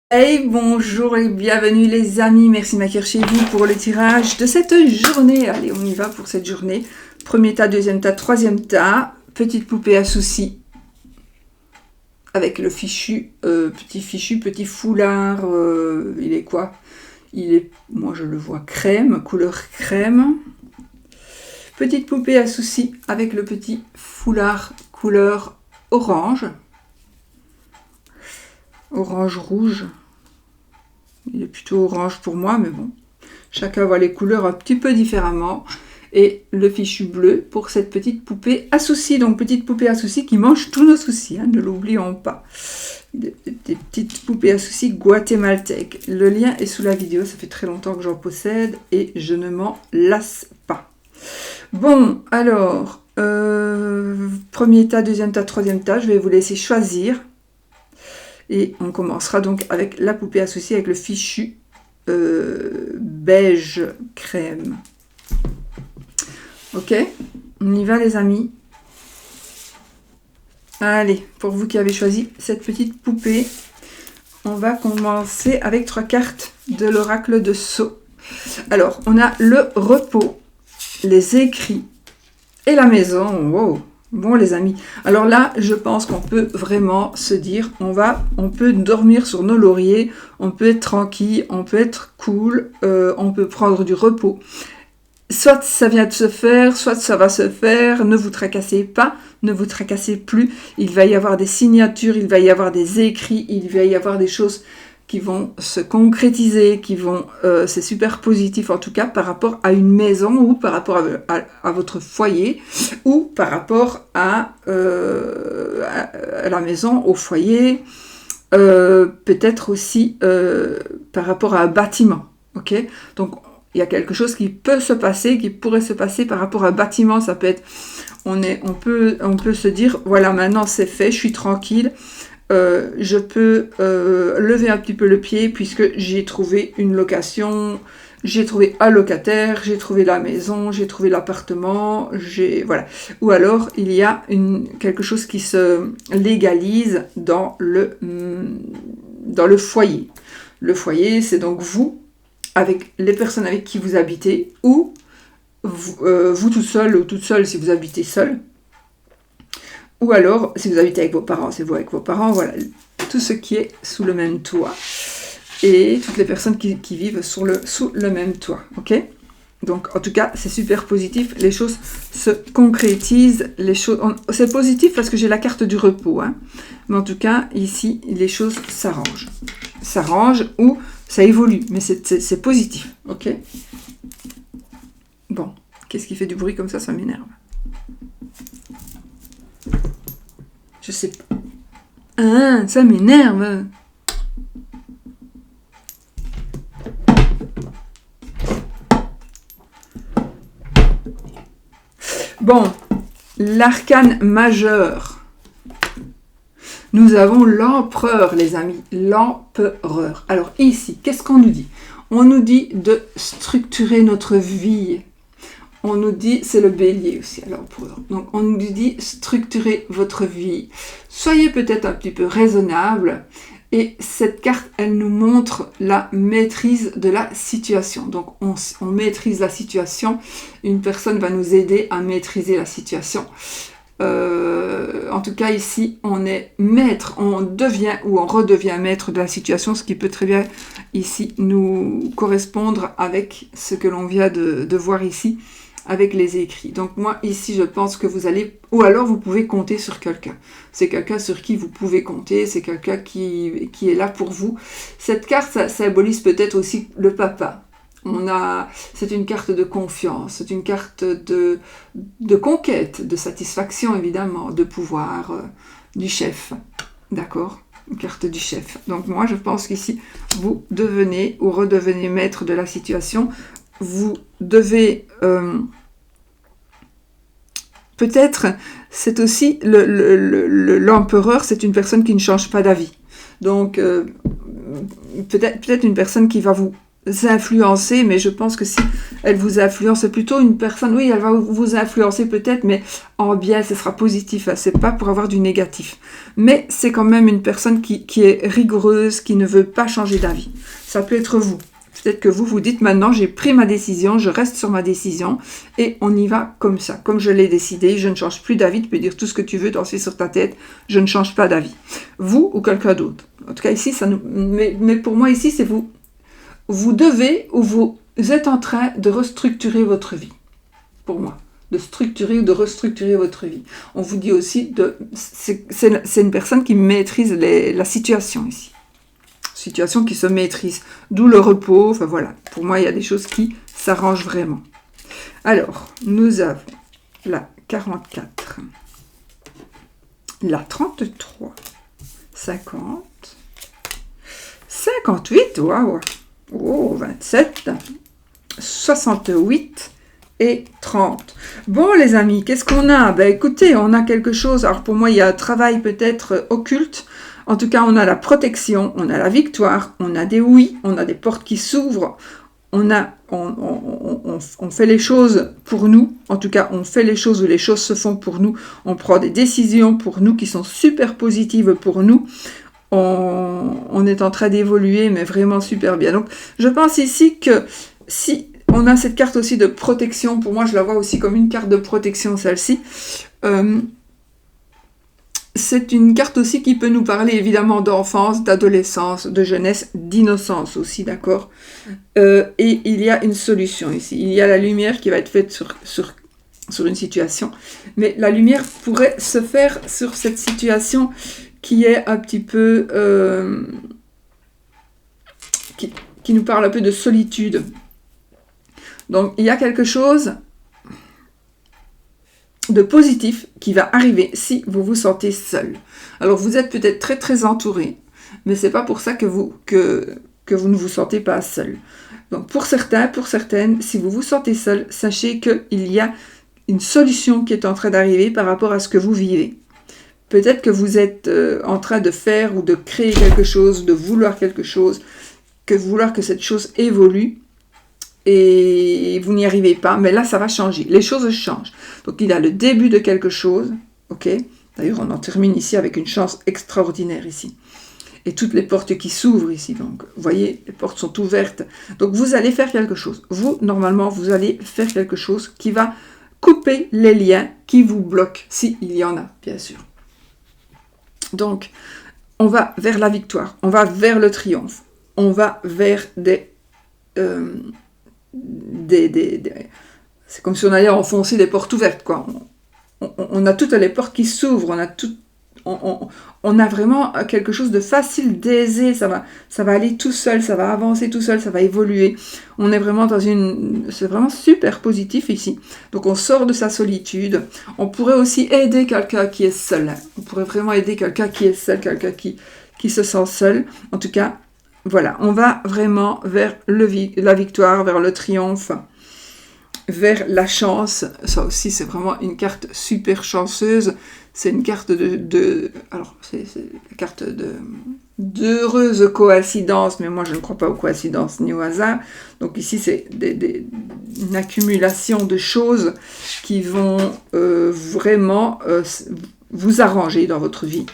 Hey, bonjour et bienvenue les amis, merci Maker chez vous pour le tirage de cette journée. Allez, on y va pour cette journée. Premier tas, deuxième tas, troisième tas. Petite poupée à soucis avec le fichu, petit foulard. Il est quoi? Il est, moi je le vois crème, couleur crème. Petite poupée à soucis avec le petit foulard couleur orange. Orange rouge. Il est plutôt orange pour moi, mais bon. Chacun voit les couleurs un petit peu différemment. Et le fichu bleu pour cette petite poupée à soucis. Donc, petite poupée à soucis qui mange tous nos soucis, hein, ne l'oublions pas. Des petites poupées à soucis guatémaltèques. Le lien est sous la vidéo. Ça fait très longtemps que j'en possède et je ne m'en lasse pas. Bon, alors, premier tas, deuxième tas, troisième tas. Je vais vous laisser choisir. Et on commencera donc avec la poupée à soucis avec le fichu beige crème. Ok, on y va les amis. Allez, pour vous qui avez choisi cette petite poupée, on va commencer avec 3 cartes de l'oracle de Sceaux. Alors, on a le repos, les écrits et la maison. Wow. Bon les amis, alors là je pense qu'on peut vraiment se dire on peut dormir sur nos lauriers, on peut être tranquille, on peut être cool, on peut prendre du repos. Soit ça vient de se faire, soit ça va se faire, ne vous tracassez pas, ne vous tracassez plus, il va y avoir des signatures, il va y avoir des écrits, il va y avoir des choses qui vont se concrétiser, qui vont, c'est super positif en tout cas par rapport à une maison ou par rapport à votre foyer ou par rapport à la maison, au foyer, peut-être aussi par rapport à un bâtiment, ok? Donc il y a quelque chose qui peut se passer, qui pourrait se passer par rapport à un bâtiment, ça peut être, on peut se dire, voilà maintenant c'est fait, je suis tranquille, je peux lever un petit peu le pied puisque j'ai trouvé une location, j'ai trouvé un locataire, j'ai trouvé la maison, j'ai trouvé l'appartement, voilà. Ou alors il y a quelque chose qui se légalise dans le foyer. Le foyer, c'est donc vous, avec les personnes avec qui vous habitez, ou vous tout seul ou toute seule si vous habitez seul. Ou alors, si vous habitez avec vos parents, c'est vous avec vos parents, voilà, tout ce qui est sous le même toit. Et toutes les personnes qui vivent sous le même toit, ok? Donc, en tout cas, c'est super positif, les choses se concrétisent, c'est positif parce que j'ai la carte du repos, hein. Mais en tout cas, ici, les choses s'arrangent. S'arrangent ou ça évolue, mais c'est positif, ok? Bon, qu'est-ce qui fait du bruit comme ça m'énerve. Je sais pas. Ah, ça m'énerve. Bon, l'arcane majeur. Nous avons l'empereur, les amis. L'empereur. Alors ici, qu'est-ce qu'on nous dit? On nous dit de structurer notre vie. On nous dit, c'est le bélier aussi, alors donc on nous dit structurez votre vie. Soyez peut-être un petit peu raisonnable. Et cette carte, elle nous montre la maîtrise de la situation. Donc on maîtrise la situation. Une personne va nous aider à maîtriser la situation. En tout cas ici, on est maître, on devient ou on redevient maître de la situation, ce qui peut très bien ici nous correspondre avec ce que l'on vient de voir ici, avec les écrits. Donc moi ici je pense que vous allez, ou alors vous pouvez compter sur quelqu'un. C'est quelqu'un sur qui vous pouvez compter, c'est quelqu'un qui est là pour vous. Cette carte, ça symbolise peut-être aussi le papa. C'est une carte de confiance, c'est une carte de conquête, de satisfaction évidemment, de pouvoir, du chef. D'accord ? Une carte du chef. Donc moi je pense qu'ici vous devenez ou redevenez maître de la situation. Vous devez peut-être, c'est aussi l'empereur, c'est une personne qui ne change pas d'avis. Donc peut-être une personne qui va vous influencer, mais je pense que si elle vous influence, c'est plutôt une personne, oui, elle va vous influencer peut-être, mais en bien, ce sera positif, hein, c'est pas pour avoir du négatif. Mais c'est quand même une personne qui est rigoureuse, qui ne veut pas changer d'avis. Ça peut être vous. Peut-être que vous dites maintenant, j'ai pris ma décision, je reste sur ma décision et on y va comme ça. Comme je l'ai décidé, je ne change plus d'avis. Tu peux dire tout ce que tu veux, danser sur ta tête, je ne change pas d'avis. Vous ou quelqu'un d'autre. En tout cas, ici, mais pour moi, ici, c'est vous. Vous devez ou vous êtes en train de restructurer votre vie. Pour moi. De structurer ou de restructurer votre vie. On vous dit aussi, c'est une personne qui maîtrise la situation ici. Situation qui se maîtrise, d'où le repos, enfin voilà, pour moi il y a des choses qui s'arrangent vraiment. Alors, nous avons la 44, la 33, 50, 58, waouh, oh, 27, 68 et 30. Bon les amis, qu'est-ce qu'on a? Ben écoutez, on a quelque chose, alors pour moi il y a un travail peut-être occulte. En tout cas, on a la protection, on a la victoire, on a des oui, on a des portes qui s'ouvrent, on fait les choses pour nous. En tout cas, on fait les choses où les choses se font pour nous. On prend des décisions pour nous qui sont super positives pour nous. On est en train d'évoluer, mais vraiment super bien. Donc, je pense ici que si on a cette carte aussi de protection, pour moi, je la vois aussi comme une carte de protection, celle-ci. C'est une carte aussi qui peut nous parler évidemment d'enfance, d'adolescence, de jeunesse, d'innocence aussi, d'accord. Et il y a une solution ici. Il y a la lumière qui va être faite sur une situation. Mais la lumière pourrait se faire sur cette situation qui est un petit peu... qui nous parle un peu de solitude. Donc, il y a quelque chose de positif qui va arriver si vous vous sentez seul. Alors vous êtes peut-être très très entouré, mais c'est pas pour ça que vous ne vous sentez pas seul. Donc pour certains, pour certaines, si vous vous sentez seul, sachez qu'il y a une solution qui est en train d'arriver par rapport à ce que vous vivez. Peut-être que vous êtes en train de faire ou de créer quelque chose, de vouloir quelque chose, vouloir que cette chose évolue. Et vous n'y arrivez pas, mais là, ça va changer. Les choses changent. Donc, il y a le début de quelque chose, ok? D'ailleurs, on en termine ici avec une chance extraordinaire ici. Et toutes les portes qui s'ouvrent ici. Donc, vous voyez, les portes sont ouvertes. Donc, vous allez faire quelque chose. Vous, normalement, vous allez faire quelque chose qui va couper les liens qui vous bloquent, s'il y en a, bien sûr. Donc, on va vers la victoire. On va vers le triomphe. On va vers c'est comme si on allait enfoncer des portes ouvertes, quoi. On a toutes les portes qui s'ouvrent, on a vraiment quelque chose de facile, d'aisé, ça va aller tout seul, ça va avancer tout seul, ça va évoluer. On est vraiment c'est vraiment super positif ici. Donc on sort de sa solitude. On pourrait aussi aider quelqu'un qui est seul. On pourrait vraiment aider quelqu'un qui est seul, quelqu'un qui se sent seul. En tout cas, voilà, on va vraiment vers la victoire, vers le triomphe, vers la chance. Ça aussi, c'est vraiment une carte super chanceuse. C'est une carte alors, c'est la carte d'heureuse coïncidence, mais moi, je ne crois pas aux coïncidences ni au hasard. Donc ici, c'est une accumulation de choses qui vont vraiment vous arranger dans votre vie.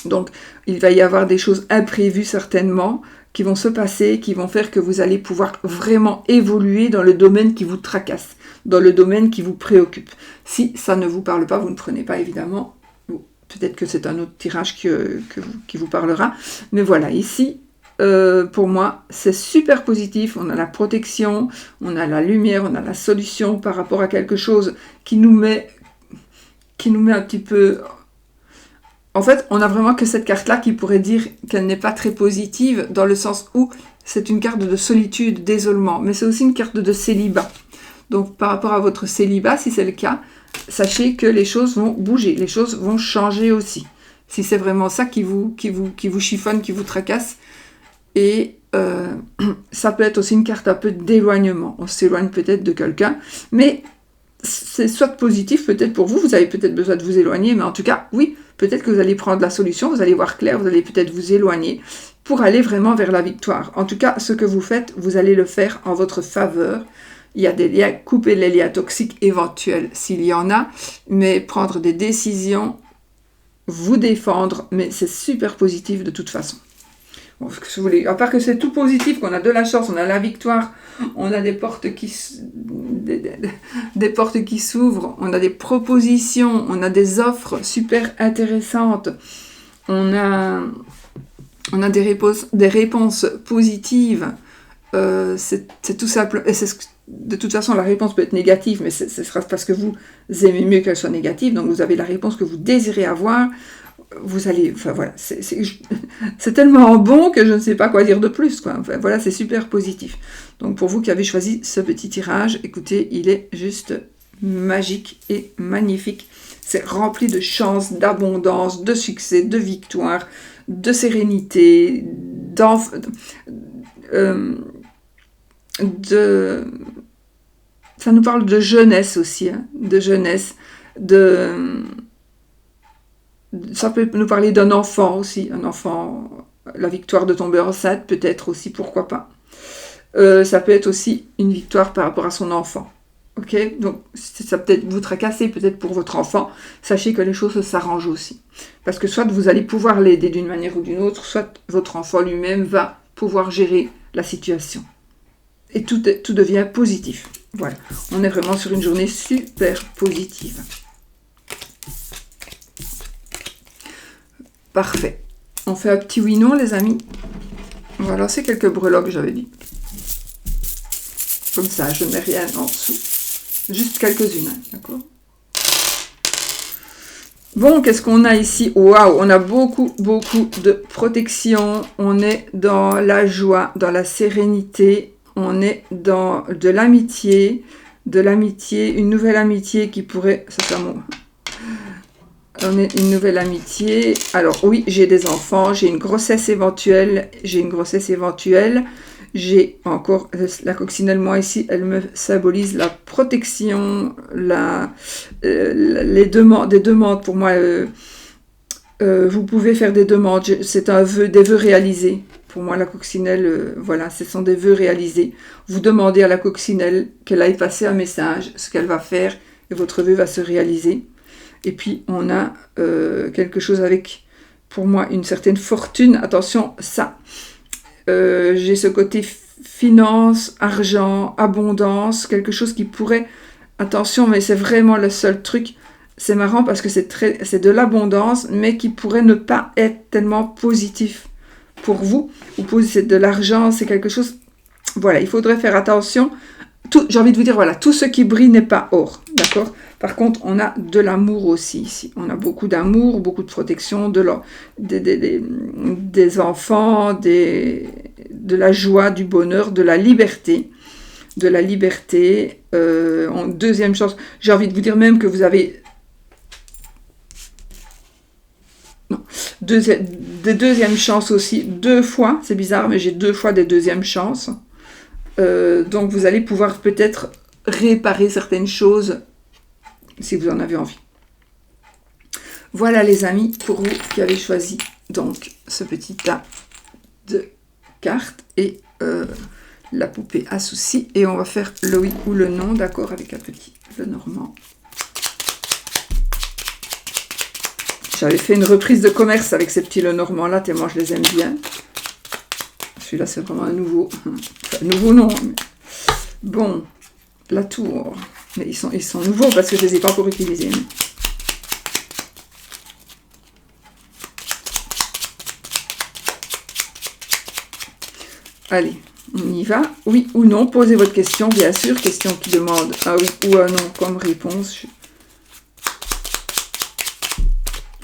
Donc, il va y avoir des choses imprévues certainement qui vont se passer, qui vont faire que vous allez pouvoir vraiment évoluer dans le domaine qui vous tracasse, dans le domaine qui vous préoccupe. Si ça ne vous parle pas, vous ne prenez pas évidemment. Peut-être que c'est un autre tirage qui vous parlera. Mais voilà, ici, pour moi, c'est super positif. On a la protection, on a la lumière, on a la solution par rapport à quelque chose qui nous met un petit peu... En fait, on a vraiment que cette carte-là qui pourrait dire qu'elle n'est pas très positive, dans le sens où c'est une carte de solitude, d'isolement, mais c'est aussi une carte de célibat. Donc, par rapport à votre célibat, si c'est le cas, sachez que les choses vont bouger, les choses vont changer aussi. Si c'est vraiment ça qui vous chiffonne, qui vous tracasse. Et ça peut être aussi une carte un peu d'éloignement. On s'éloigne peut-être de quelqu'un, mais c'est soit positif peut-être pour vous, vous avez peut-être besoin de vous éloigner, mais en tout cas, oui, peut-être que vous allez prendre la solution, vous allez voir clair, vous allez peut-être vous éloigner, pour aller vraiment vers la victoire. En tout cas, ce que vous faites, vous allez le faire en votre faveur. Il y a des liens, couper les liens toxiques éventuels s'il y en a, mais prendre des décisions, vous défendre, mais c'est super positif de toute façon. Bon, ce que vous voulez, à part que c'est tout positif, qu'on a de la chance, on a la victoire, on a des portes qui s'ouvrent, on a des propositions, on a des offres super intéressantes, on a des réponses positives. C'est tout simple. Et de toute façon, la réponse peut être négative, mais ce sera parce que vous aimez mieux qu'elle soit négative. Donc, vous avez la réponse que vous désirez avoir. Vous allez... Enfin, voilà. C'est tellement bon que je ne sais pas quoi dire de plus, quoi. Enfin, voilà, c'est super positif. Donc, pour vous qui avez choisi ce petit tirage, écoutez, il est juste magique et magnifique. C'est rempli de chance, d'abondance, de succès, de victoire, de sérénité, ça nous parle de jeunesse aussi, hein, de jeunesse, ça peut nous parler d'un enfant aussi, un enfant, la victoire de tomber enceinte peut-être aussi, pourquoi pas. Ça peut être aussi une victoire par rapport à son enfant. Ok, donc ça peut-être vous tracasser, peut-être pour votre enfant, sachez que les choses s'arrangent aussi. Parce que soit vous allez pouvoir l'aider d'une manière ou d'une autre, soit votre enfant lui-même va pouvoir gérer la situation. Et tout devient positif. Voilà, on est vraiment sur une journée super positive. Parfait. On fait un petit oui-non, les amis. On va lancer quelques breloques, j'avais dit. Comme ça, je ne mets rien en dessous. Juste quelques-unes, hein, d'accord? Bon, qu'est-ce qu'on a ici? Waouh, on a beaucoup de protection. On est dans la joie, dans la sérénité. On est dans de l'amitié, une nouvelle amitié qui pourrait... Ça, c'est mon... On est une nouvelle amitié. Alors oui, j'ai des enfants, j'ai une grossesse éventuelle. J'ai encore la coccinelle, moi ici, elle me symbolise la protection, des demandes pour moi. Vous pouvez faire des demandes, c'est des vœux réalisés. Pour moi, la coccinelle, voilà, ce sont des vœux réalisés. Vous demandez à la coccinelle qu'elle aille passer un message, ce qu'elle va faire, et votre vœu va se réaliser. Et puis, on a quelque chose avec, pour moi, une certaine fortune. Attention, ça, j'ai ce côté finance, argent, abondance, quelque chose qui pourrait... Attention, mais c'est vraiment le seul truc. C'est marrant parce que c'est de l'abondance, mais qui pourrait ne pas être tellement positif pour vous. Ou c'est de l'argent, c'est quelque chose... Voilà, il faudrait faire attention. J'ai envie de vous dire, voilà, tout ce qui brille n'est pas or, d'accord? Par contre, on a de l'amour aussi ici. On a beaucoup d'amour, beaucoup de protection, des enfants, de la joie, du bonheur, de la liberté. En deuxième chance, j'ai envie de vous dire même que vous avez... Non, des deuxièmes chances aussi, 2 fois, c'est bizarre, mais j'ai 2 fois des deuxièmes chances. Donc vous allez pouvoir peut-être réparer certaines choses si vous en avez envie. Voilà les amis, pour vous qui avez choisi donc ce petit tas de cartes et la poupée à souci. Et on va faire le oui ou le non, d'accord, avec un petit Lenormand. J'avais fait une reprise de commerce avec ces petits Lenormand là, tellement je les aime bien. Celui-là, c'est vraiment un nouveau. Enfin, nouveau, non. Mais... Bon, la tour. Mais ils sont nouveaux parce que je ne les ai pas encore utilisés. Mais... Allez, on y va. Oui ou non, posez votre question, bien sûr. Question qui demande un oui ou un non comme réponse.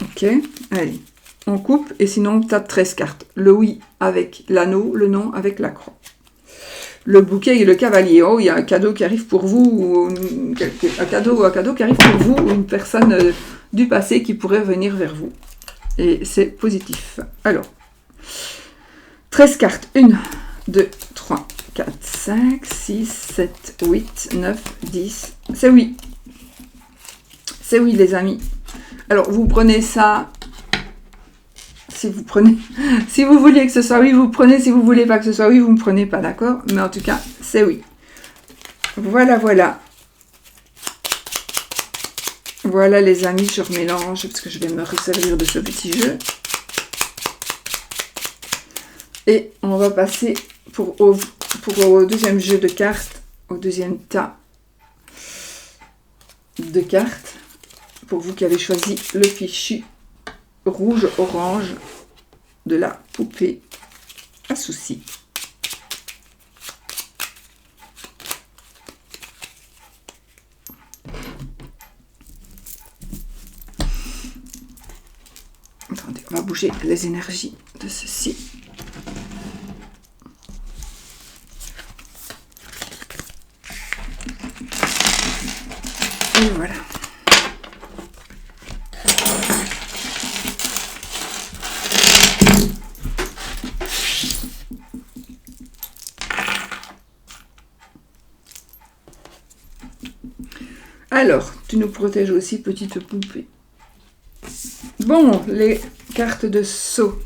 Ok, allez. On coupe et sinon on tape 13 cartes. Le oui avec l'anneau, le non avec la croix. Le bouquet et le cavalier. Oh, il y a un cadeau qui arrive pour vous, ou un cadeau qui arrive pour vous, ou une personne du passé qui pourrait venir vers vous. Et c'est positif. Alors, 13 cartes. 1, 2, 3, 4, 5, 6, 7, 8, 9, 10. C'est oui. C'est oui, les amis. Alors, vous prenez ça... si vous prenez, si vous vouliez que ce soit oui, vous prenez, si vous voulez pas que ce soit oui, vous ne prenez pas, d'accord? Mais en tout cas, c'est oui. Voilà, voilà. Voilà les amis, je remélange parce que je vais me resservir de ce petit jeu. Et on va passer au deuxième jeu de cartes, au deuxième tas de cartes. Pour vous qui avez choisi le fichu rouge-orange de la poupée à soucis. Attendez, on va bouger les énergies de ceci. Et voilà. Alors, tu nous protèges aussi, petite poupée. Bon, les cartes de saut.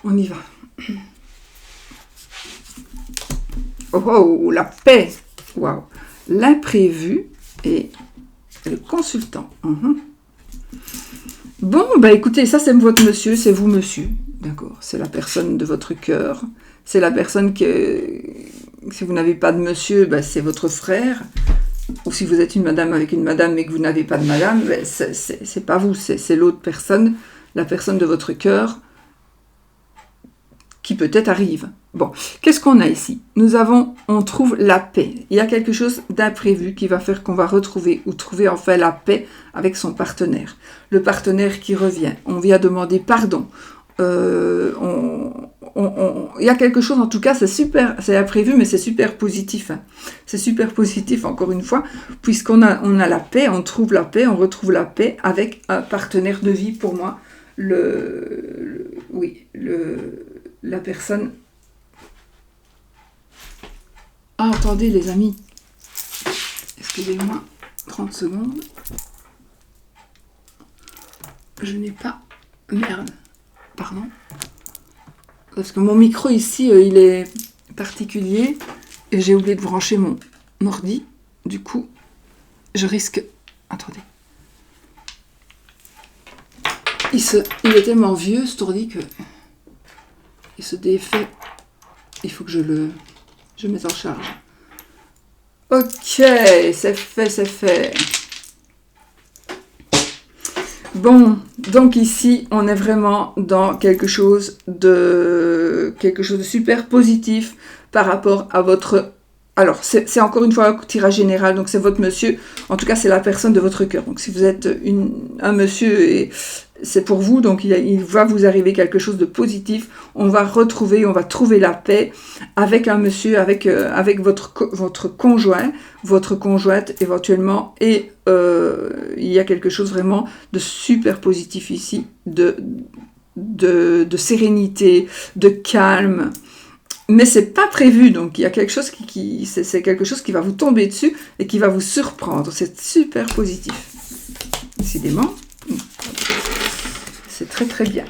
On y va. Oh, oh, la paix. Waouh. L'imprévu et le consultant. Bon, bah écoutez, ça c'est votre monsieur, c'est vous monsieur. D'accord, c'est la personne de votre cœur. C'est la personne que, si vous n'avez pas de monsieur, bah, c'est votre frère. Ou si vous êtes une madame avec une madame mais que vous n'avez pas de madame, bah, c'est pas vous, c'est l'autre personne, la personne de votre cœur qui peut-être arrive. Bon, qu'est-ce qu'on a ici? On trouve la paix. Il y a quelque chose d'imprévu qui va faire qu'on va retrouver ou trouver enfin la paix avec son partenaire. Le partenaire qui revient. On vient demander pardon. Il y a quelque chose, en tout cas, c'est super, c'est imprévu, mais c'est super positif. Hein. C'est super positif, encore une fois, puisqu'on a la paix, on trouve la paix, on retrouve la paix avec un partenaire de vie, pour moi. La personne... Ah, attendez, les amis. Excusez-moi, 30 secondes. Je n'ai pas... Merde. Pardon. Parce que mon micro ici, il est particulier. Et j'ai oublié de brancher mon ordi. Du coup, je risque... Attendez. Il est tellement vieux, cet ordi, que... Il se défait. Il faut que je mette en charge. Ok, c'est fait, c'est fait. Bon, donc ici, on est vraiment dans quelque chose de super positif par rapport à votre... Alors, c'est encore une fois un tirage général, donc c'est votre monsieur. En tout cas, c'est la personne de votre cœur. Donc, si vous êtes un monsieur et c'est pour vous, donc il va vous arriver quelque chose de positif. On va trouver la paix avec un monsieur, avec votre conjoint, votre conjointe éventuellement. Et il y a quelque chose vraiment de super positif ici, de sérénité, de calme. Mais c'est pas prévu, donc il y a quelque chose c'est quelque chose qui va vous tomber dessus et qui va vous surprendre. C'est super positif. Décidément, c'est très très bien.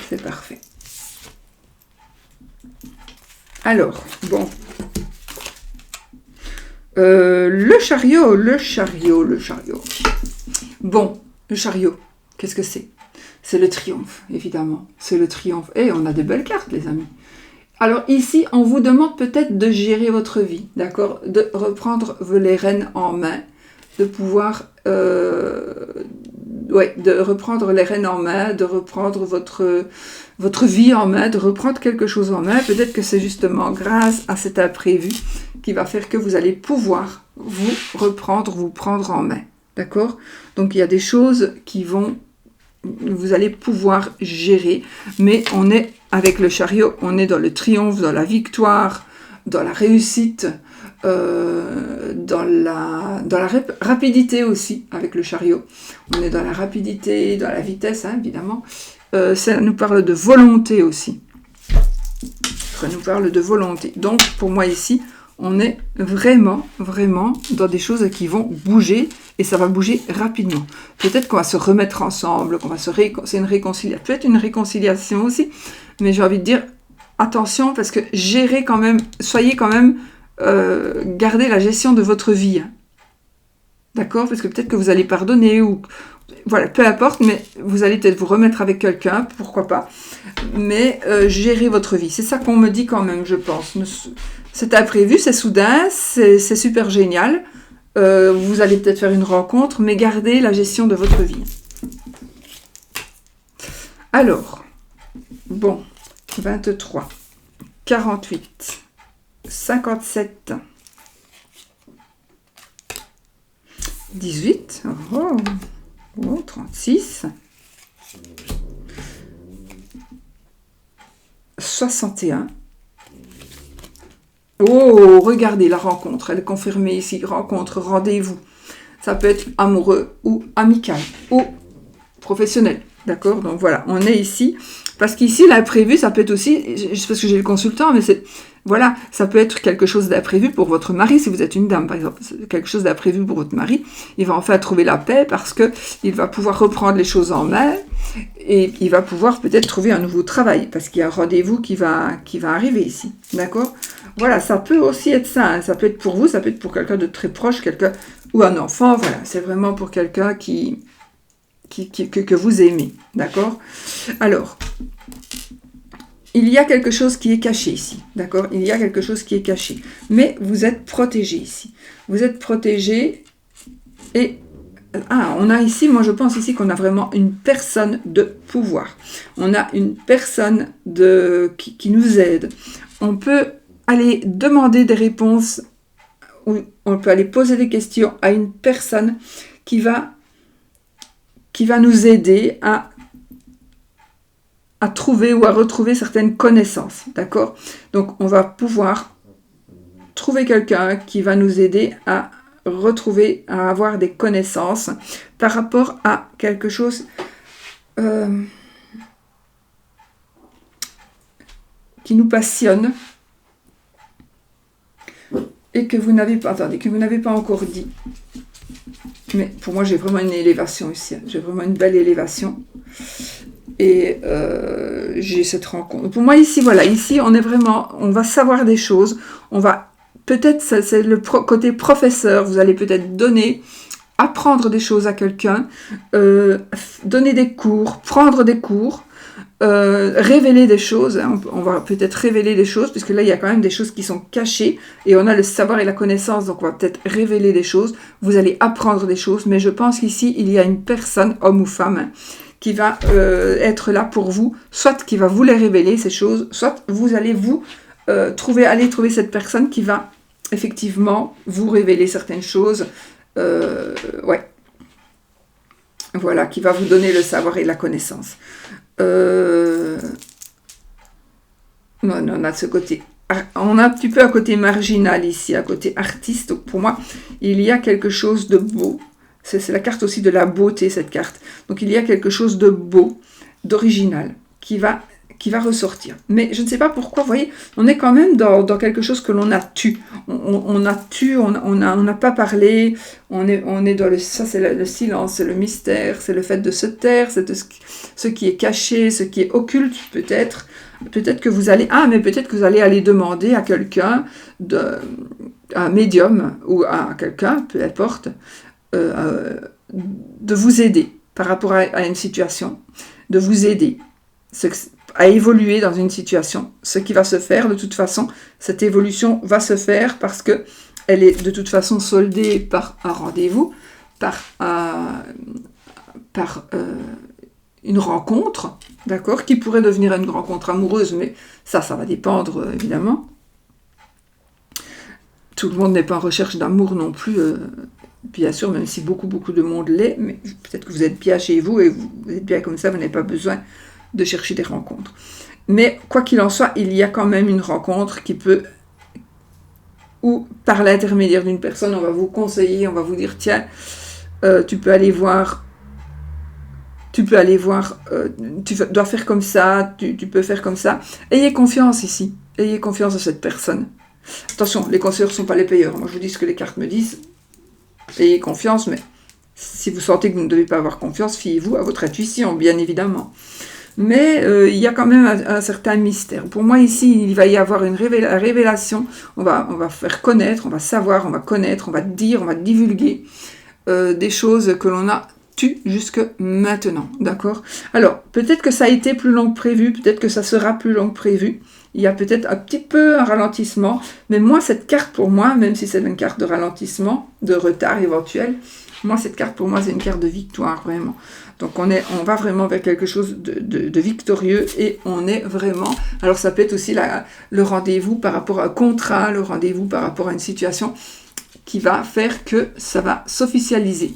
C'est parfait. Alors, bon. Le chariot. Bon, le chariot, qu'est-ce que c'est? C'est le triomphe, évidemment. C'est le triomphe. Et on a des belles cartes, les amis. Alors ici, on vous demande peut-être de gérer votre vie, d'accord? De reprendre les rênes en main, de pouvoir... de reprendre les rênes en main, de reprendre votre vie en main, de reprendre quelque chose en main. Peut-être que c'est justement grâce à cet imprévu qui va faire que vous allez pouvoir vous prendre en main, d'accord? Donc il y a des choses vous allez pouvoir gérer, mais on est avec le chariot, on est dans le triomphe, dans la victoire, dans la réussite, dans la rapidité aussi avec le chariot. On est dans la rapidité, dans la vitesse, hein, évidemment. Ça nous parle de volonté aussi. Ça nous parle de volonté. Donc, pour moi ici, On est vraiment, vraiment dans des choses qui vont bouger et ça va bouger rapidement. Peut-être qu'on va se remettre ensemble, c'est une réconciliation, peut-être une réconciliation aussi, mais j'ai envie de dire attention parce que gérez quand même, soyez quand même, gardez la gestion de votre vie. D'accord? Parce que peut-être que vous allez pardonner ou voilà, peu importe, mais vous allez peut-être vous remettre avec quelqu'un, pourquoi pas. Mais gérez votre vie. C'est ça qu'on me dit quand même, je pense. C'est imprévu, c'est soudain, c'est super génial. Vous allez peut-être faire une rencontre, mais gardez la gestion de votre vie. Alors, bon, 23, 48, 57, 18, oh, 36, 61. Oh, regardez la rencontre, elle est confirmée ici, rencontre, rendez-vous. Ça peut être amoureux ou amical ou professionnel. D'accord? Donc voilà, on est ici. Parce qu'ici, l'imprévu, ça peut être aussi, parce que j'ai le consultant, mais c'est, voilà, ça peut être quelque chose d'imprévu pour votre mari, si vous êtes une dame, par exemple. Quelque chose d'imprévu pour votre mari. Il va enfin trouver la paix parce que il va pouvoir reprendre les choses en main et il va pouvoir peut-être trouver un nouveau travail parce qu'il y a un rendez-vous qui va arriver ici. D'accord? Voilà, ça peut aussi être ça. Hein. Ça peut être pour vous, ça peut être pour quelqu'un de très proche, quelqu'un ou un enfant. Voilà, c'est vraiment pour quelqu'un que vous aimez, d'accord? Alors, il y a quelque chose qui est caché ici, d'accord? Il y a quelque chose qui est caché, mais vous êtes protégé ici. Vous êtes protégé et... Ah, on a ici, moi je pense ici qu'on a vraiment une personne de pouvoir. On a une personne qui nous aide. On peut aller demander des réponses, ou on peut aller poser des questions à une personne qui va nous aider à trouver ou à retrouver certaines connaissances, d'accord? Donc, on va pouvoir trouver quelqu'un qui va nous aider à retrouver, à avoir des connaissances par rapport à quelque chose qui nous passionne et que vous n'avez pas, attendez, que vous n'avez pas encore dit. Mais pour moi, j'ai vraiment une élévation ici. J'ai vraiment une belle élévation. Et j'ai cette rencontre. Pour moi, ici, voilà. Ici, on est vraiment... On va savoir des choses. On va... Peut-être, c'est le côté professeur. Vous allez peut-être apprendre des choses à quelqu'un. Donner des cours. Prendre des cours. Révéler des choses, hein, on va peut-être révéler des choses, puisque là il y a quand même des choses qui sont cachées, et on a le savoir et la connaissance, donc on va peut-être révéler des choses, vous allez apprendre des choses, mais je pense qu'ici il y a une personne, homme ou femme, hein, qui va être là pour vous, soit qui va vous les révéler ces choses, soit vous allez trouver cette personne qui va effectivement vous révéler certaines choses, ouais, voilà, qui va vous donner le savoir et la connaissance. On a ce côté, on a un petit peu un côté marginal ici, un côté artiste. Donc pour moi, il y a quelque chose de beau. C'est la carte aussi de la beauté, cette carte. Donc il y a quelque chose de beau, d'original, qui va ressortir. Mais je ne sais pas pourquoi, vous voyez, on est quand même dans quelque chose que l'on a tu. On a tu, on n'a pas parlé, on est dans ça c'est le silence, c'est le mystère, c'est le fait de se taire, c'est ce qui est caché, ce qui est occulte peut-être. Peut-être que vous allez, peut-être que vous allez aller demander à quelqu'un, à un médium ou à quelqu'un, peu importe, de vous aider par rapport à une situation, de vous aider à évoluer dans une situation. Ce qui va se faire, de toute façon, cette évolution va se faire parce que elle est de toute façon soldée par un rendez-vous, par une rencontre, d'accord, qui pourrait devenir une rencontre amoureuse, mais ça va dépendre, évidemment. Tout le monde n'est pas en recherche d'amour non plus, bien sûr, même si beaucoup de monde l'est, mais peut-être que vous êtes bien chez vous et vous êtes bien comme ça, vous n'avez pas besoin de chercher des rencontres. Mais quoi qu'il en soit, il y a quand même une rencontre qui peut, ou par l'intermédiaire d'une personne, on va vous conseiller, on va vous dire, tiens, tu peux aller voir, tu dois faire comme ça, tu peux faire comme ça. Ayez confiance ici, ayez confiance en cette personne. Attention, les conseillers ne sont pas les payeurs. Moi, je vous dis ce que les cartes me disent. Ayez confiance, mais si vous sentez que vous ne devez pas avoir confiance, fiez-vous à votre intuition, bien évidemment. Mais il y a quand même un certain mystère. Pour moi, ici, il va y avoir une révélation. On va faire connaître, on va savoir, on va connaître, on va dire, on va divulguer des choses que l'on a tues jusque maintenant. D'accord? Alors, peut-être que ça a été plus long que prévu, peut-être que ça sera plus long que prévu. Il y a peut-être un petit peu un ralentissement. Mais moi, cette carte, pour moi, même si c'est une carte de ralentissement, de retard éventuel, moi, cette carte, pour moi, c'est une carte de victoire, vraiment. Donc, on va vraiment vers quelque chose de victorieux et on est vraiment... Alors, ça peut être aussi le rendez-vous par rapport à un contrat, le rendez-vous par rapport à une situation qui va faire que ça va s'officialiser.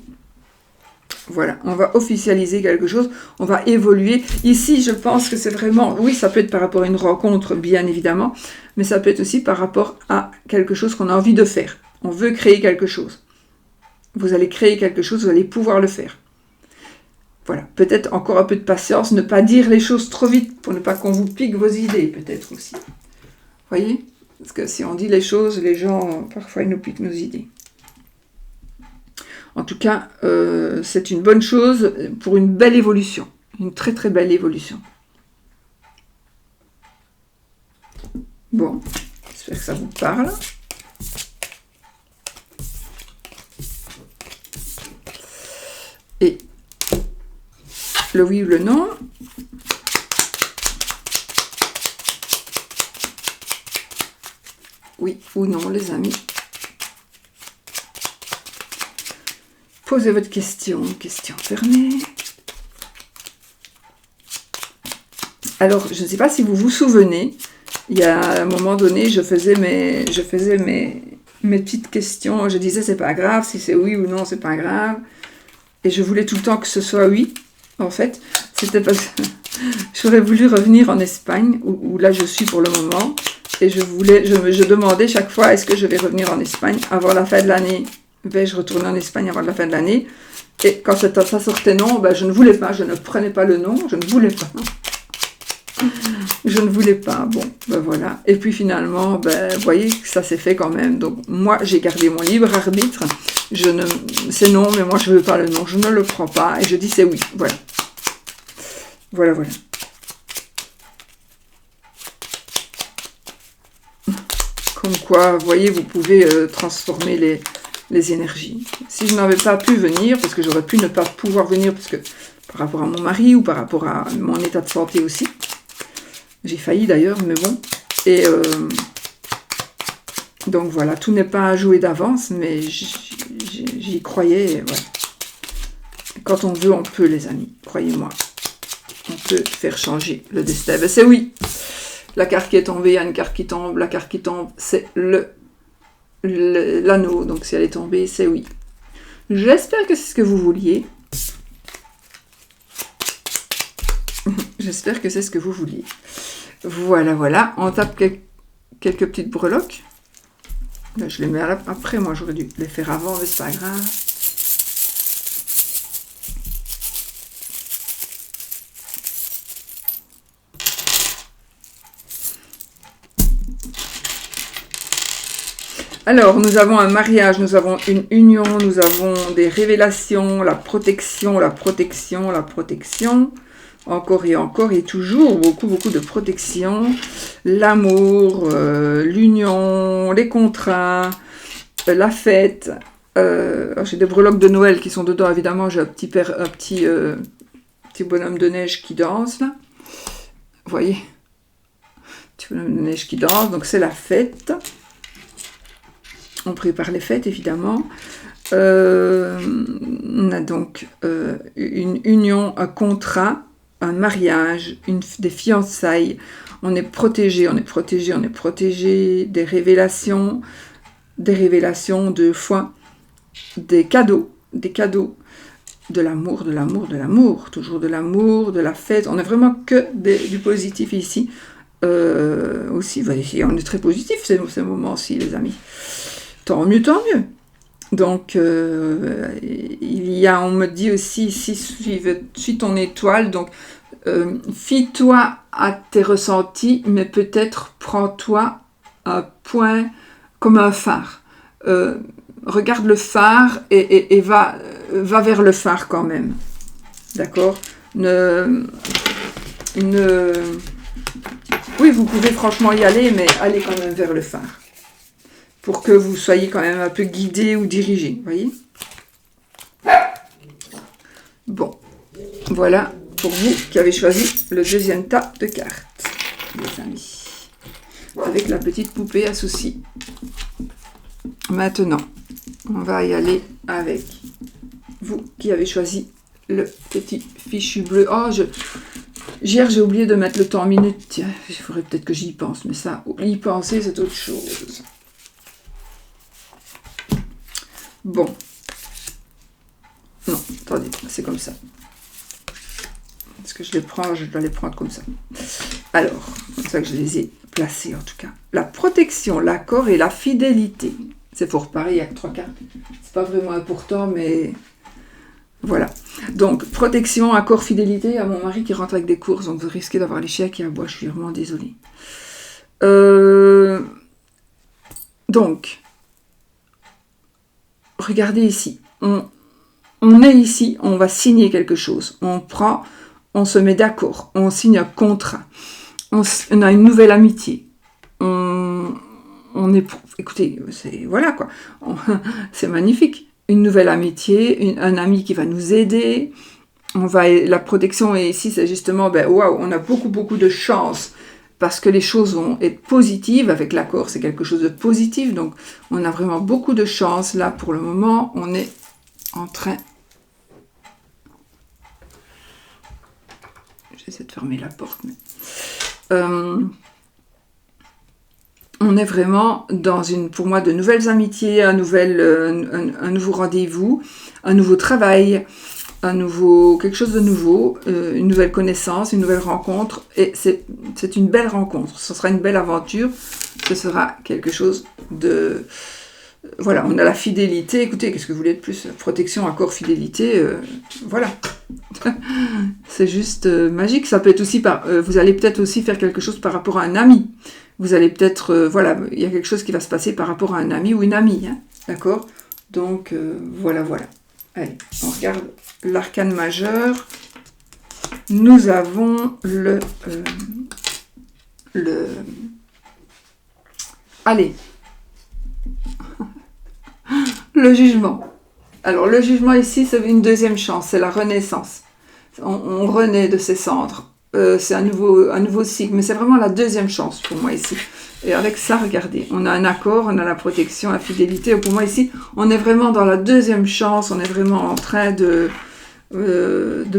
Voilà, on va officialiser quelque chose, on va évoluer. Ici, je pense que c'est vraiment... Oui, ça peut être par rapport à une rencontre, bien évidemment, mais ça peut être aussi par rapport à quelque chose qu'on a envie de faire. On veut créer quelque chose. Vous allez créer quelque chose, vous allez pouvoir le faire. Voilà, peut-être encore un peu de patience, ne pas dire les choses trop vite pour ne pas qu'on vous pique vos idées, peut-être aussi. Voyez? Parce que si on dit les choses, les gens, parfois, ils nous piquent nos idées. En tout cas, c'est une bonne chose pour une belle évolution. Une très très belle évolution. Bon, j'espère que ça vous parle. Et le oui ou le non. Oui ou non, les amis. Posez votre question fermée. Alors, je ne sais pas si vous vous souvenez, il y a un moment donné, je faisais mes petites questions. Je disais, c'est pas grave, si c'est oui ou non, c'est pas grave. Et je voulais tout le temps que ce soit oui. En fait, c'était parce que j'aurais voulu revenir en Espagne, où là je suis pour le moment. Et je demandais chaque fois, est-ce que je vais revenir en Espagne avant la fin de l'année? Vais-je retourner en Espagne avant la fin de l'année? Et quand ça sortait non, ben, je ne voulais pas, je ne prenais pas le non, je ne voulais pas. Je ne voulais pas, bon, ben voilà. Et puis finalement, ben, vous voyez que ça s'est fait quand même. Donc moi, j'ai gardé mon libre arbitre. C'est non, mais moi, je ne veux pas le non, je ne le prends pas. Et je dis c'est oui, voilà. Voilà. Comme quoi, vous voyez, vous pouvez transformer les énergies. Si je n'avais pas pu venir, parce que j'aurais pu ne pas pouvoir venir, parce que par rapport à mon mari ou par rapport à mon état de santé aussi, j'ai failli d'ailleurs, mais bon. Et donc voilà, tout n'est pas à jouer d'avance, mais j'y croyais. Et voilà. Quand on veut, on peut, les amis, croyez-moi. On peut faire changer le destin. Ben, c'est oui. La carte qui est tombée, il y a une carte qui tombe. La carte qui tombe, c'est l'anneau. Donc si elle est tombée, c'est oui. J'espère que c'est ce que vous vouliez. J'espère que c'est ce que vous vouliez. Voilà. On tape quelques petites breloques. Là, je les mets après. Moi, j'aurais dû les faire avant, mais c'est pas grave. Alors, nous avons un mariage, nous avons une union, nous avons des révélations, la protection. Encore et toujours, beaucoup de protection. L'amour, l'union, les contrats, la fête. J'ai des breloques de Noël qui sont dedans, évidemment. J'ai un petit bonhomme de neige qui danse, là. Vous voyez? Petit bonhomme de neige qui danse, donc c'est la fête. On prépare les fêtes, évidemment. On a donc une union, un contrat, un mariage, des fiançailles. On est protégé. Des révélations de foi, des cadeaux, de l'amour, toujours de l'amour, de la fête. On n'a vraiment que du positif ici. Aussi, on est très positif ces moments-ci, les amis. Tant mieux. Donc, il y a, on me dit aussi, ici, suis ton étoile. Donc, fie-toi à tes ressentis, mais peut-être prends-toi un point comme un phare. Regarde le phare et va vers le phare quand même. D'accord? Oui, vous pouvez franchement y aller, mais allez quand même vers le phare. Pour que vous soyez quand même un peu guidé ou dirigé. Voyez? Bon. Voilà pour vous qui avez choisi le deuxième tas de cartes, les amis. Avec la petite poupée à souci. Maintenant, on va y aller avec vous qui avez choisi le petit fichu bleu. Oh, hier j'ai oublié de mettre le temps en minutes. Tiens, il faudrait peut-être que j'y pense, mais ça, y penser, c'est autre chose. Bon. Non, attendez, c'est comme ça. Est-ce que je les prends? Je dois les prendre comme ça. Alors, c'est ça que je les ai placés en tout cas. La protection, l'accord et la fidélité. C'est fort pareil, il n'y a que 3 cartes. C'est pas vraiment important, mais voilà. Donc, protection, accord, fidélité. Il y a mon mari qui rentre avec des courses, donc vous risquez d'avoir les chiens qui aboient. Je suis vraiment désolée. Donc, regardez ici. On est ici, on va signer quelque chose. On se met d'accord, on signe un contrat. On a une nouvelle amitié. Écoutez, voilà quoi. C'est magnifique. Une nouvelle amitié, un ami qui va nous aider. La protection, et ici, c'est justement, waouh, on a beaucoup de chance. Parce que les choses vont être positives. Avec l'accord, c'est quelque chose de positif. Donc, on a vraiment beaucoup de chance. Là, pour le moment, on est en train... J'essaie de fermer la porte, mais... on est vraiment dans pour moi, de nouvelles amitiés, un nouveau rendez-vous, un nouveau travail, quelque chose de nouveau, une nouvelle connaissance, une nouvelle rencontre. Et c'est une belle rencontre. Ce sera une belle aventure. Ce sera quelque chose de... Voilà, on a la fidélité. Écoutez, qu'est-ce que vous voulez de plus? Protection, accord, fidélité, voilà. C'est juste magique. Ça peut être aussi vous allez peut-être aussi faire quelque chose par rapport à un ami. Vous allez peut-être, voilà, il y a quelque chose qui va se passer par rapport à un ami ou une amie, hein, d'accord? Donc, voilà. Allez, on regarde l'arcane majeur. Nous avons allez, le jugement. Alors, le jugement ici, c'est une deuxième chance, c'est la renaissance. On renaît de ses cendres. C'est un nouveau cycle, mais c'est vraiment la deuxième chance pour moi ici. Et avec ça, regardez, on a un accord, on a la protection, la fidélité. Pour moi ici, on est vraiment dans la deuxième chance, on est vraiment en train de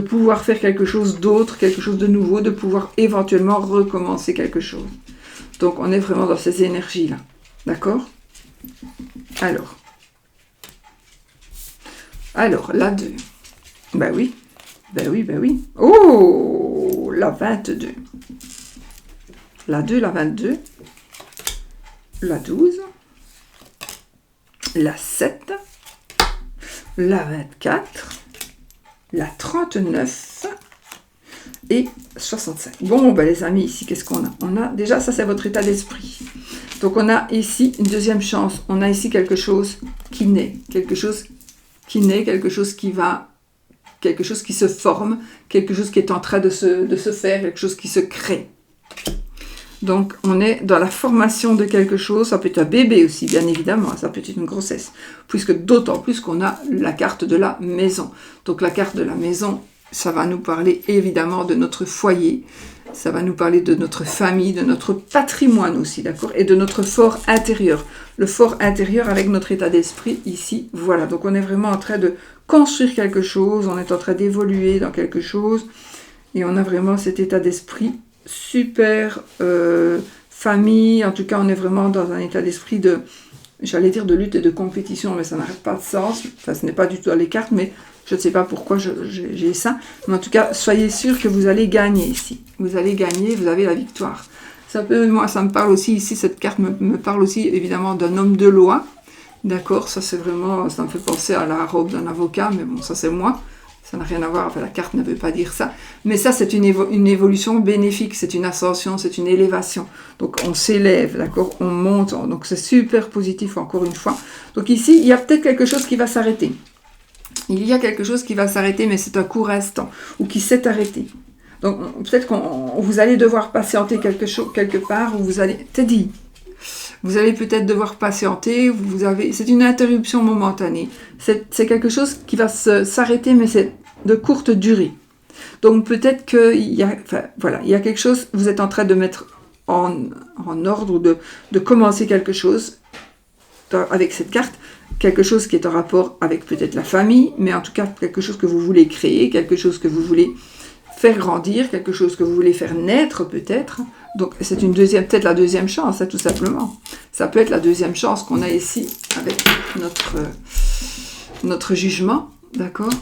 pouvoir faire quelque chose d'autre, quelque chose de nouveau, de pouvoir éventuellement recommencer quelque chose. Donc, on est vraiment dans ces énergies-là. D'accord? Alors, la 2. Ben oui. Oh, la 22. La 2, la 22. La 12. La 7. La 24. La 39. Et 65. Bon, les amis, ici, qu'est-ce qu'on a? On a déjà, ça c'est votre état d'esprit. Donc, on a ici une deuxième chance. On a ici quelque chose qui naît. Quelque chose qui se forme, quelque chose qui est en train de se faire, quelque chose qui se crée. Donc, on est dans la formation de quelque chose. Ça peut être un bébé aussi, bien évidemment. Ça peut être une grossesse. Puisque d'autant plus qu'on a la carte de la maison. Donc, la carte de la maison, ça va nous parler évidemment de notre foyer. Ça va nous parler de notre famille, de notre patrimoine aussi, d'accord? Et de notre fort intérieur. Le fort intérieur avec notre état d'esprit ici, voilà. Donc, on est vraiment en train de construire quelque chose. On est en train d'évoluer dans quelque chose. Et on a vraiment cet état d'esprit super famille. En tout cas, on est vraiment dans un état d'esprit de, j'allais dire de lutte et de compétition, mais ça n'arrête pas de sens. Enfin, ce n'est pas du tout dans les cartes, mais je ne sais pas pourquoi j'ai ça. Mais en tout cas, soyez sûr que vous allez gagner ici. Vous allez gagner, vous avez la victoire. Moi, ça me parle aussi, ici, cette carte me parle aussi, évidemment, d'un homme de loi. D'accord, ça c'est vraiment, ça me fait penser à la robe d'un avocat, mais bon, ça c'est moi. Ça n'a rien à voir, enfin la carte ne veut pas dire ça. Mais ça, c'est une évolution bénéfique, c'est une ascension, c'est une élévation. Donc on s'élève, d'accord, on monte, donc c'est super positif encore une fois. Donc ici, il y a peut-être quelque chose qui va s'arrêter. Il y a quelque chose qui va s'arrêter, mais c'est un court instant, ou qui s'est arrêté. Donc peut-être que vous allez devoir patienter quelque part, ou vous allez... T'es dit, vous allez peut-être devoir patienter, c'est une interruption momentanée. C'est quelque chose qui va s'arrêter, mais c'est de courte durée. Donc peut-être qu'il y a, enfin, voilà, il y a quelque chose, vous êtes en train de mettre en ordre, de commencer quelque chose avec cette carte, quelque chose qui est en rapport avec peut-être la famille, mais en tout cas quelque chose que vous voulez créer, quelque chose que vous voulez faire grandir, quelque chose que vous voulez faire naître peut-être. Donc c'est peut-être la deuxième chance, hein, tout simplement. Ça peut être la deuxième chance qu'on a ici avec notre jugement, d'accord?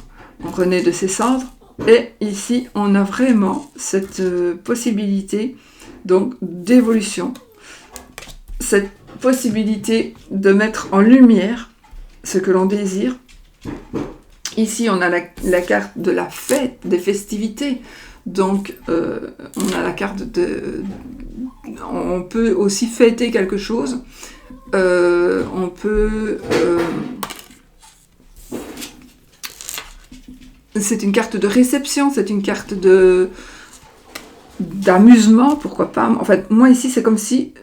On renaît de ses cendres. Et ici, on a vraiment cette possibilité donc d'évolution, cette possibilité de mettre en lumière ce que l'on désire. Ici, on a la carte de la fête, des festivités. Donc, on a la carte on peut aussi fêter quelque chose. On peut... c'est une carte de réception, c'est une carte d'amusement, pourquoi pas. En fait, moi ici, c'est comme si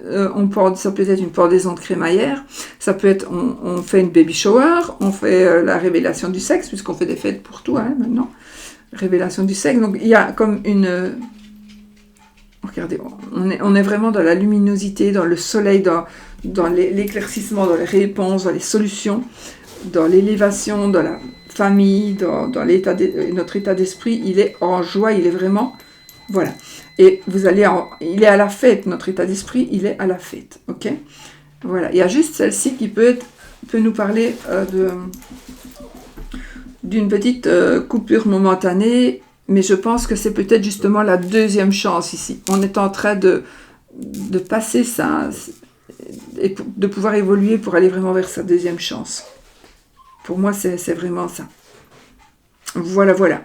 ça peut être une pendaison de crémaillère, ça peut être, on fait une baby shower, on fait la révélation du sexe, puisqu'on fait des fêtes pour tout, hein, maintenant. Révélation du sexe, donc il y a comme une... Regardez, on est vraiment dans la luminosité, dans le soleil, dans l'éclaircissement, dans les réponses, dans les solutions, dans l'élévation, dans la famille, dans notre état d'esprit, il est en joie, il est vraiment... Voilà. Et il est à la fête, notre état d'esprit, il est à la fête, ok? Voilà, il y a juste celle-ci qui peut nous parler d'une petite coupure momentanée, mais je pense que c'est peut-être justement la deuxième chance ici. On est en train de passer ça, et de pouvoir évoluer pour aller vraiment vers sa deuxième chance. Pour moi, c'est vraiment ça. Voilà, voilà.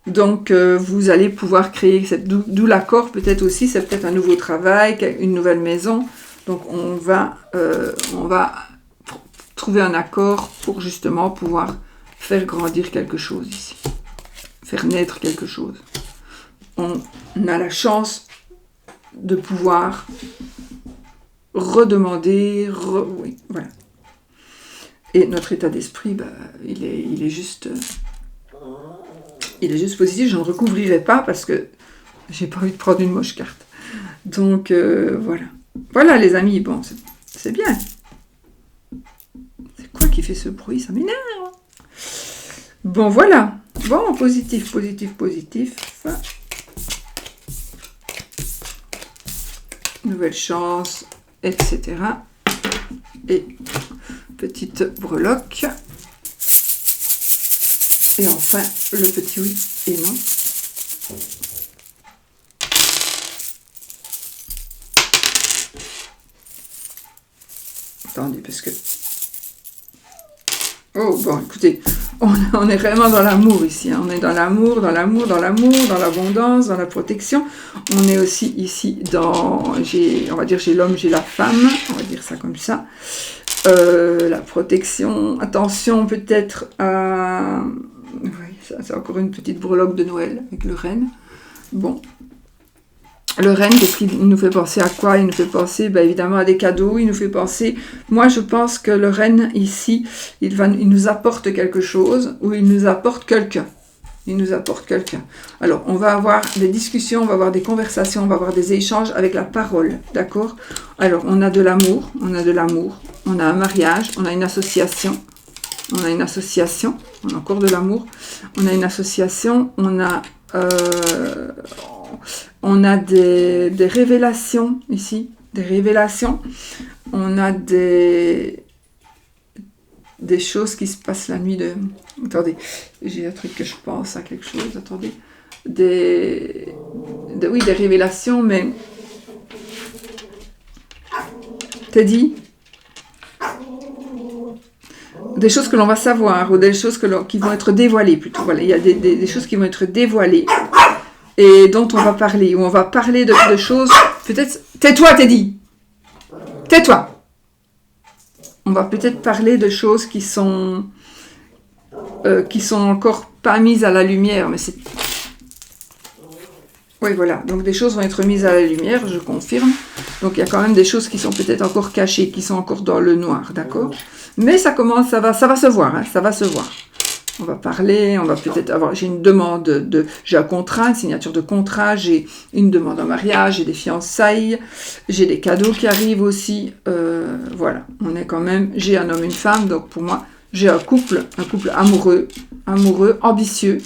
Donc, vous allez pouvoir créer, d'où l'accord peut-être aussi, c'est peut-être un nouveau travail, une nouvelle maison. Donc, on va trouver un accord pour justement pouvoir faire grandir quelque chose ici. Faire naître quelque chose. On a la chance de pouvoir redemander, oui, voilà. Et notre état d'esprit, il est juste positif. Je ne recouvrirai pas parce que j'ai pas envie de prendre une moche carte. Donc, voilà. Voilà, les amis, bon, c'est bien. C'est quoi qui fait ce bruit? Ça m'énerve. Bon, voilà. Bon, positif, positif, positif. Nouvelle chance, etc. Et petite breloque. Et enfin, le petit oui et non. Attendez, parce que... Oh, bon, écoutez, on est vraiment dans l'amour ici. Hein. On est dans l'amour, dans l'abondance, dans la protection. On est aussi ici dans... on va dire, j'ai l'homme, j'ai la femme. On va dire ça comme ça. La protection. Attention peut-être à... Oui, ça, c'est encore une petite breloque de Noël avec le renne. Bon. Le renne, qu'est-ce qu'il nous fait penser à quoi? Il nous fait penser évidemment à des cadeaux, il nous fait penser... Moi, je pense que le renne, ici, il nous apporte quelque chose, ou il nous apporte quelqu'un. Il nous apporte quelqu'un. Alors, on va avoir des discussions, on va avoir des conversations, on va avoir des échanges avec la parole, d'accord? Alors, on a de l'amour, on a un mariage, on a une association, on a encore de l'amour, on a une association, on a des révélations ici, on a des choses qui se passent la nuit de... Attendez, j'ai un truc que je pense à quelque chose, attendez. Des révélations, mais... Teddy? des choses que l'on va savoir ou des choses qui vont être dévoilées plutôt. Voilà, il y a des choses qui vont être dévoilées et dont on va parler. Ou on va parler de choses, peut-être... Tais-toi, Teddy! Tais-toi! On va peut-être parler de choses qui sont encore pas mises à la lumière, mais c'est... Oui, voilà. Donc, des choses vont être mises à la lumière, je confirme. Donc, il y a quand même des choses qui sont peut-être encore cachées, qui sont encore dans le noir, d'accord? Mais ça commence, ça va se voir, hein, ça va se voir. On va parler, on va peut-être avoir... J'ai une demande j'ai un contrat, une signature de contrat, j'ai une demande en mariage, j'ai des fiançailles, j'ai des cadeaux qui arrivent aussi. Voilà, on est quand même... J'ai un homme, une femme, donc pour moi, j'ai un couple amoureux, ambitieux.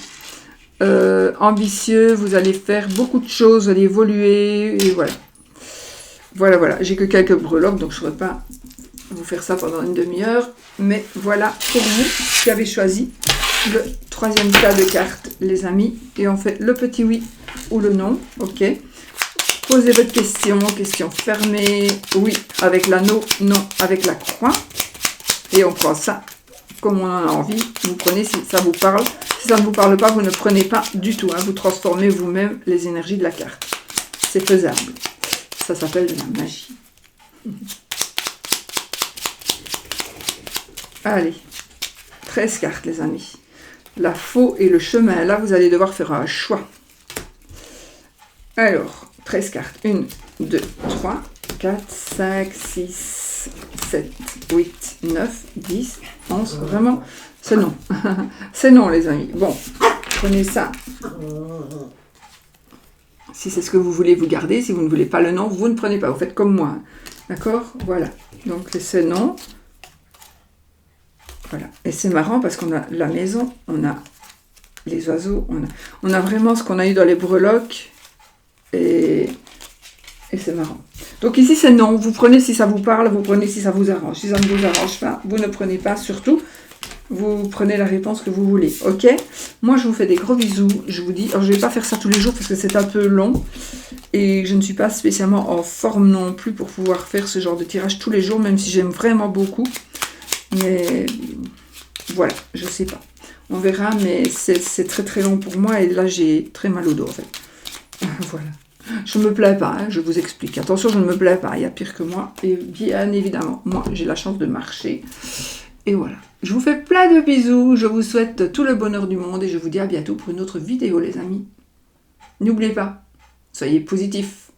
Ambitieux, vous allez faire beaucoup de choses, vous allez évoluer, et voilà. Voilà. J'ai que quelques breloques, donc je ne pourrais pas vous faire ça pendant une demi-heure. Mais voilà pour vous qui avez choisi le troisième tas de cartes, les amis. Et on fait le petit oui ou le non, ok. Posez votre question fermée, oui avec l'anneau, non avec la croix. Et on prend ça comme on en a envie. Vous prenez si ça vous parle. Si ça ne vous parle pas, vous ne prenez pas du tout. Hein. Vous transformez vous-même les énergies de la carte. C'est faisable. Ça s'appelle de la magie. Allez, 13 cartes les amis. La faux et le chemin. Là, vous allez devoir faire un choix. Alors, 13 cartes. 1, 2, 3, 4, 5, 6, 7, 8, 9, 10, 11. Vraiment, c'est non. C'est non les amis. Bon, prenez ça. Si c'est ce que vous voulez, vous gardez. Si vous ne voulez pas le non, vous ne prenez pas. Vous faites comme moi. D'accord? Voilà. Donc, c'est non. Voilà. Et c'est marrant parce qu'on a la maison, on a les oiseaux, on a vraiment ce qu'on a eu dans les breloques. Et c'est marrant. Donc ici, c'est non. Vous prenez si ça vous parle, vous prenez si ça vous arrange. Si ça ne vous arrange pas, vous ne prenez pas. Surtout, vous prenez la réponse que vous voulez. Ok? Moi, je vous fais des gros bisous. Je vous dis, alors je ne vais pas faire ça tous les jours parce que c'est un peu long. Et je ne suis pas spécialement en forme non plus pour pouvoir faire ce genre de tirage tous les jours, même si j'aime vraiment beaucoup. Mais voilà, je sais pas. On verra, mais c'est très très long pour moi. Et là, j'ai très mal au dos, en fait. Voilà. Je ne me plains pas, hein, je vous explique. Attention, je ne me plains pas, il y a pire que moi. Et bien évidemment, moi, j'ai la chance de marcher. Et voilà. Je vous fais plein de bisous. Je vous souhaite tout le bonheur du monde. Et je vous dis à bientôt pour une autre vidéo, les amis. N'oubliez pas, soyez positifs.